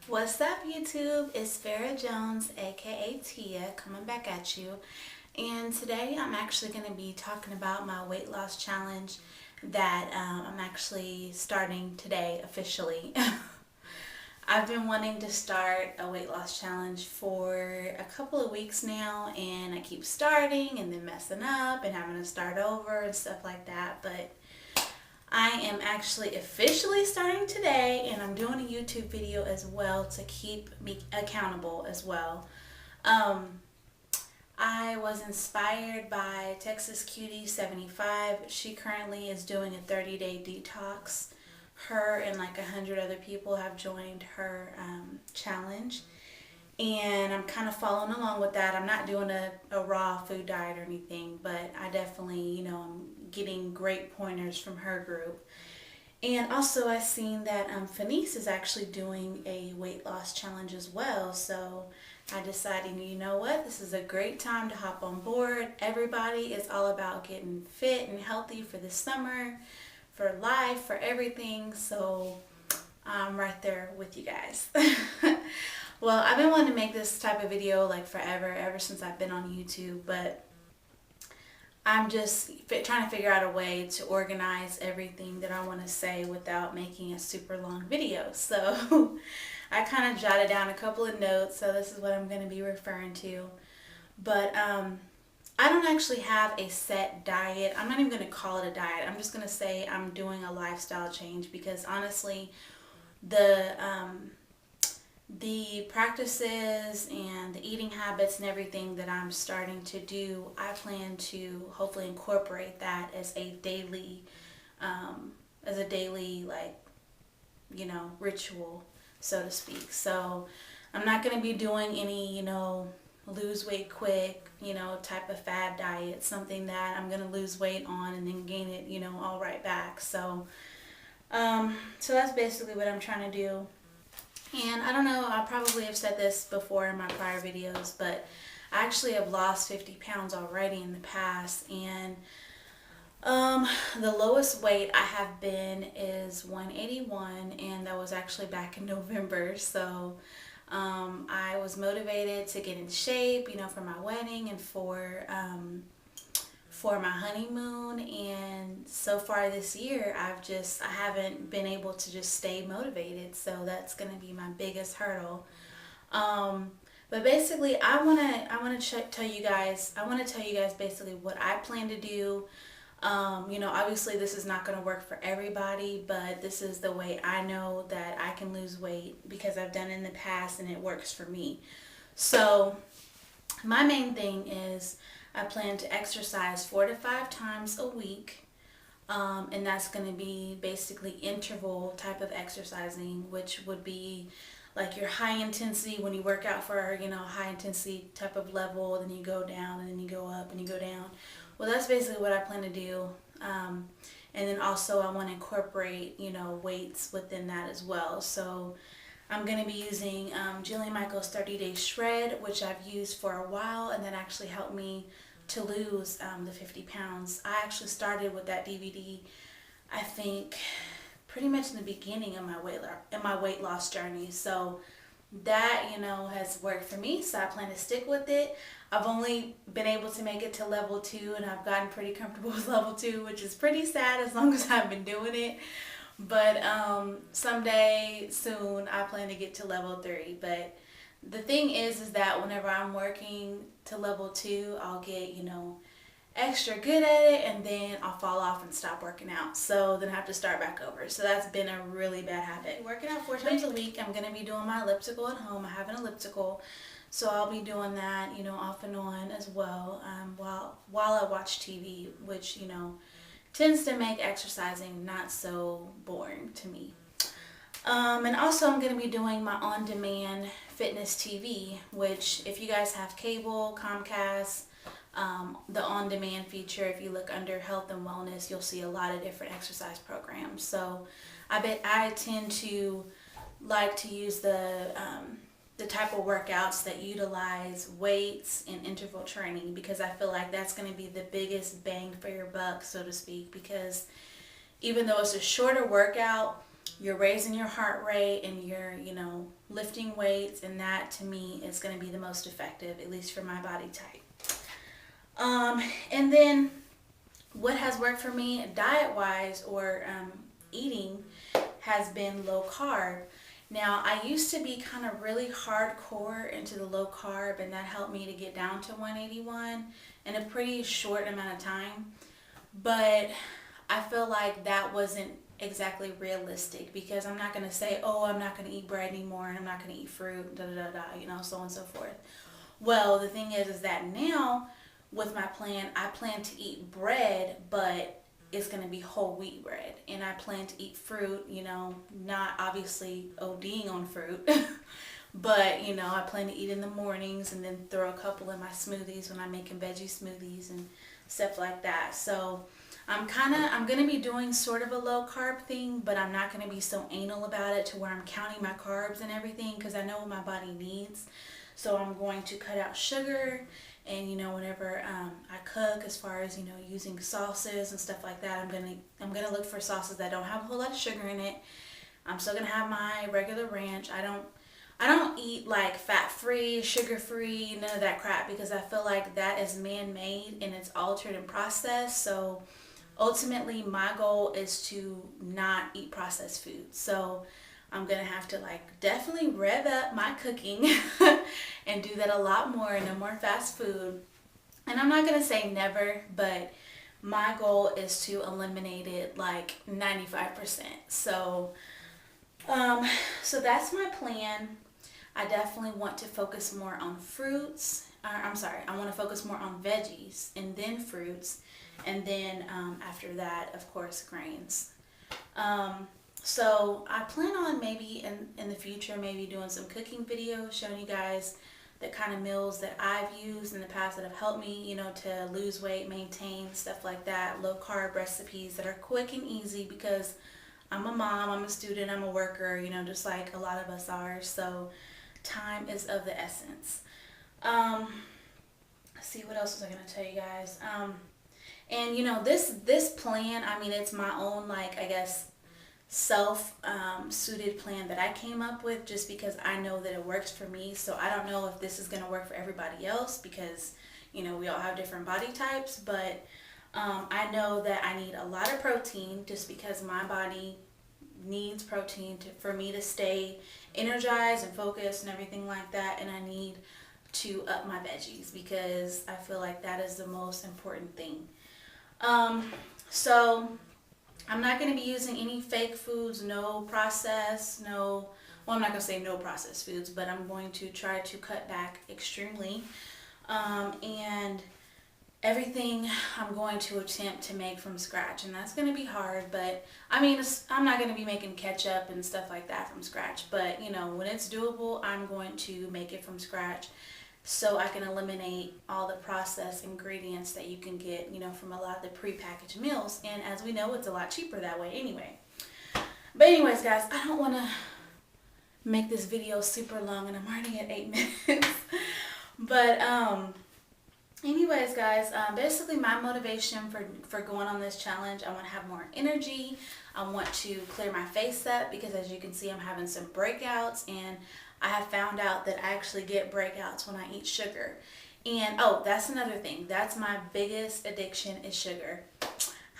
What's up, YouTube? It's Farrah Jones, aka Tia, coming back at you. And today I'm actually going to be talking about my weight loss challenge that I'm actually starting today officially. I've been wanting to start a weight loss challenge for a couple of weeks now, and I keep starting and then messing up and having to start over and stuff like that. But I am actually officially starting today, and I'm doing a YouTube video as well to keep me accountable as well. I was inspired by Texas Cutie 75. She currently is doing a 30-day detox. Her and like 100 other people have joined her challenge, and I'm kind of following along with that. I'm not doing a raw food diet or anything, but I definitely, I'm getting great pointers from her group. And also I've seen that Fenice is actually doing a weight loss challenge as well, so I decided, you know what, this is a great time to hop on board. Everybody is all about getting fit and healthy for the summer, for life, for everything, so I'm right there with you guys. Well, I've been wanting to make this type of video like forever, ever since I've been on YouTube, but I'm just trying to figure out a way to organize everything that I want to say without making a super long video. So I kind of jotted down a couple of notes, so this is what I'm going to be referring to. But I don't actually have a set diet. I'm not even going to call it a diet. I'm just going to say I'm doing a lifestyle change, because honestly, the practices and the eating habits and everything that I'm starting to do, I plan to hopefully incorporate that as a daily like, ritual, so to speak. So I'm not going to be doing any, lose weight quick, type of fad diet, something that I'm going to lose weight on and then gain it, all right back. So that's basically what I'm trying to do. And I don't know, I probably have said this before in my prior videos, but I actually have lost 50 pounds already in the past, and the lowest weight I have been is 181, and that was actually back in November. So I was motivated to get in shape, for my wedding and for my honeymoon, and so far this year I haven't been able to just stay motivated, so that's going to be my biggest hurdle. But basically I want to tell you guys basically what I plan to do. Obviously this is not going to work for everybody, but this is the way I know that I can lose weight, because I've done it in the past and it works for me. So my main thing is I plan to exercise 4 to 5 times a week, and that's going to be basically interval type of exercising, which would be like your high intensity when you work out for, high intensity type of level, then you go down and then you go up and you go down. Well, that's basically what I plan to do. And then also I want to incorporate, weights within that as well. So I'm going to be using Jillian Michaels 30-Day Shred, which I've used for a while, and that actually helped me to lose the 50 pounds. I actually started with that DVD, I think, pretty much in the beginning of my weight loss journey. So that, has worked for me, so I plan to stick with it. I've only been able to make it to level 2, and I've gotten pretty comfortable with level 2, which is pretty sad as long as I've been doing it. But someday soon I plan to get to level 3. But the thing is that whenever I'm working to level 2, I'll get, extra good at it, and then I'll fall off and stop working out. So then I have to start back over. So that's been a really bad habit. Working out 4 times a week, I'm going to be doing my elliptical at home. I have an elliptical, so I'll be doing that, off and on as well, while I watch TV, which, tends to make exercising not so boring to me. And also I'm going to be doing my on-demand fitness TV, which if you guys have cable, Comcast, the on-demand feature, if you look under health and wellness, you'll see a lot of different exercise programs. So I tend to like to use the type of workouts that utilize weights and interval training, because I feel like that's going to be the biggest bang for your buck, so to speak, because even though it's a shorter workout, you're raising your heart rate and you're, lifting weights, and that to me is going to be the most effective, at least for my body type. And then what has worked for me diet wise or eating has been low carb. Now, I used to be kind of really hardcore into the low carb, and that helped me to get down to 181 in a pretty short amount of time. But I feel like that wasn't exactly realistic, because I'm not going to say, oh, I'm not going to eat bread anymore and I'm not going to eat fruit, so on and so forth. Well, the thing is that now with my plan, I plan to eat bread, but it's going to be whole wheat bread. And I plan to eat fruit, not obviously ODing on fruit, but, I plan to eat in the mornings and then throw a couple in my smoothies when I'm making veggie smoothies and stuff like that. So I'm going to be doing sort of a low carb thing, but I'm not going to be so anal about it to where I'm counting my carbs and everything, because I know what my body needs. So I'm going to cut out sugar, and whenever I cook, as far as using sauces and stuff like that, I'm gonna look for sauces that don't have a whole lot of sugar in it. I'm still gonna have my regular ranch. I don't eat like fat-free, sugar-free, none of that crap, because I feel like that is man-made and it's altered and processed. So ultimately my goal is to not eat processed food. So I'm gonna have to definitely rev up my cooking and do that a lot more. No more fast food. And I'm not gonna say never, but my goal is to eliminate it 95%. So so that's my plan. I definitely want to focus more on fruits. I want to focus more on veggies and then fruits, and then after that, of course, grains. So I plan on maybe in the future maybe doing some cooking videos, showing you guys the kind of meals that I've used in the past that have helped me, to lose weight, maintain, stuff like that. Low carb recipes that are quick and easy, because I'm a mom, I'm a student, I'm a worker, just like a lot of us are. So time is of the essence. Let's see, what else was I going to tell you guys? And this plan, it's my own, I guess, self-suited plan that I came up with, just because I know that it works for me. So I don't know if this is going to work for everybody else, because we all have different body types, but I know that I need a lot of protein, just because my body needs protein for me to stay energized and focused and everything like that. And I need to up my veggies, because I feel like that is the most important thing. So I'm not going to be using any fake foods, no processed, well, I'm not going to say no processed foods, but I'm going to try to cut back extremely. And everything I'm going to attempt to make from scratch, and that's going to be hard, but I'm not going to be making ketchup and stuff like that from scratch, but when it's doable, I'm going to make it from scratch, so I can eliminate all the processed ingredients that you can get, from a lot of the prepackaged meals. And as we know, it's a lot cheaper that way anyway. But anyways, guys, I don't want to make this video super long, and I'm already at 8 minutes. But anyways, guys, basically my motivation for going on this challenge, I want to have more energy. I want to clear my face up, because as you can see, I'm having some breakouts, and I have found out that I actually get breakouts when I eat sugar. And oh, that's another thing. That's my biggest addiction, is sugar.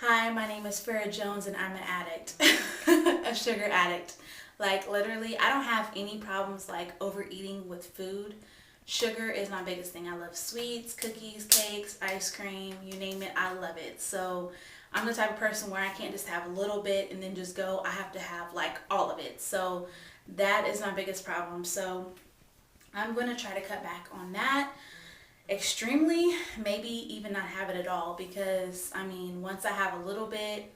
Hi, my name is Farrah Jones, and I'm an addict, a sugar addict. Literally, I don't have any problems overeating with food. Sugar is my biggest thing. I love sweets, cookies, cakes, ice cream, you name it, I love it. So I'm the type of person where I can't just have a little bit and then just go. I have to have all of it. So that is my biggest problem. So I'm going to try to cut back on that extremely, maybe even not have it at all, because once I have a little bit,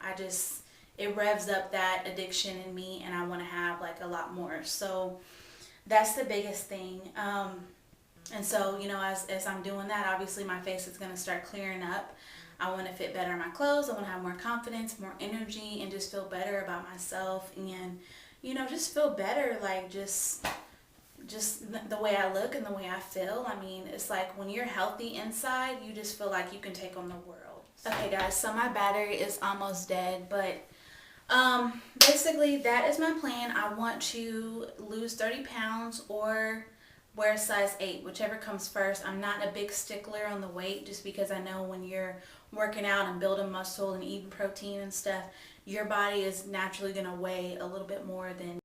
it revs up that addiction in me, and I want to have a lot more. So that's the biggest thing. And so, as I'm doing that, obviously my face is going to start clearing up. I want to fit better in my clothes. I want to have more confidence, more energy, and just feel better about myself, and just feel better, just the way I look and the way I feel. It's when you're healthy inside, you just feel like you can take on the world. Okay, guys, so my battery is almost dead, but Basically, that is my plan. I want to lose 30 pounds or wear a size 8, whichever comes first. I'm not a big stickler on the weight just because I know when you're working out and building muscle and eating protein and stuff, your body is naturally going to weigh a little bit more than